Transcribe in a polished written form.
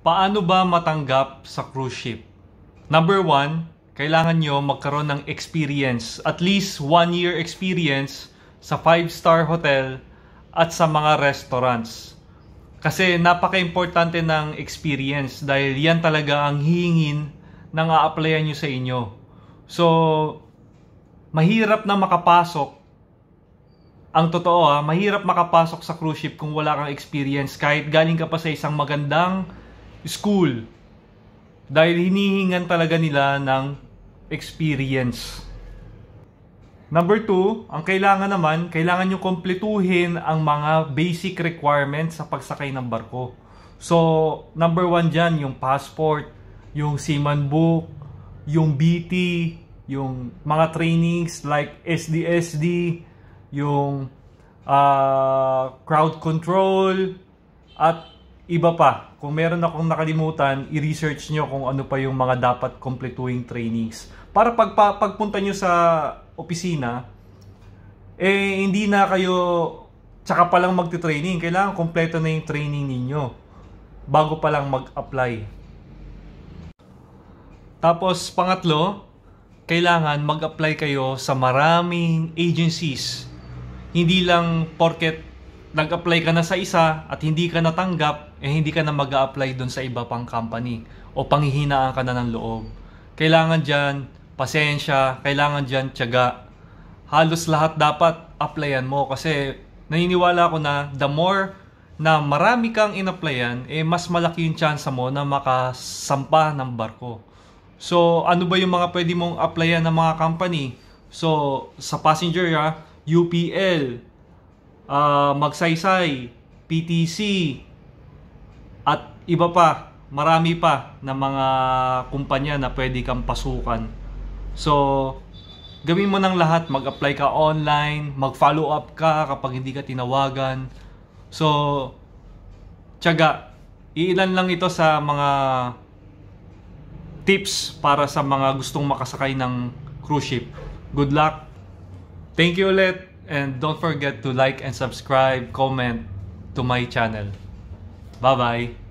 Paano ba matanggap sa cruise ship? Number one, kailangan nyo magkaroon ng experience. At least 1 year experience sa 5-star hotel at sa mga restaurants. Kasi napaka-importante ng experience dahil yan talaga ang hihingin ng a-applyan nyo sa inyo. So, mahirap na makapasok. Ang totoo mahirap makapasok sa cruise ship kung wala kang experience kahit galing ka pa sa isang magandang school. Dahil hinihingan talaga nila ng experience. Number 2, ang kailangan nyo kumpletuhin ang mga basic requirements sa pagsakay ng barko. So, number 1 dyan, yung passport, yung seaman book, yung BT, yung mga trainings like SDSD, yung crowd control, at iba pa. Kung meron akong nakalimutan, i-research nyo kung ano pa yung mga dapat kumpletuhing trainings. Para pagpunta nyo sa opisina, hindi na kayo tsaka pa lang magti-training. Kailangan kompleto na yung training ninyo bago pa lang mag-apply. Tapos pangatlo, kailangan mag-apply kayo sa maraming agencies. Hindi lang porket nag-apply ka na sa isa at hindi ka natanggap, hindi ka na mag-a-apply doon sa iba pang company o panghihinaan ka na ng loob. Kailangan dyan pasensya, kailangan dyan tiyaga. Halos lahat dapat applyan mo kasi naniniwala ko na the more na marami kang in-applyan, mas malaki yung chance mo na makasampa ng barko. So, ano ba yung mga pwede mong applyan ng mga company? So, sa passenger, UPL, Magsaysay, PTC, at iba pa, marami pa na mga kumpanya na pwede kang pasukan. So, gawin mo ng lahat, mag-apply ka online, mag-follow up ka kapag hindi ka tinawagan. So, tiyaga. Iilan lang ito sa mga tips para sa mga gustong makasakay ng cruise ship. Good luck! Thank you ulit, and don't forget to like and subscribe, comment to my channel. Bye-bye!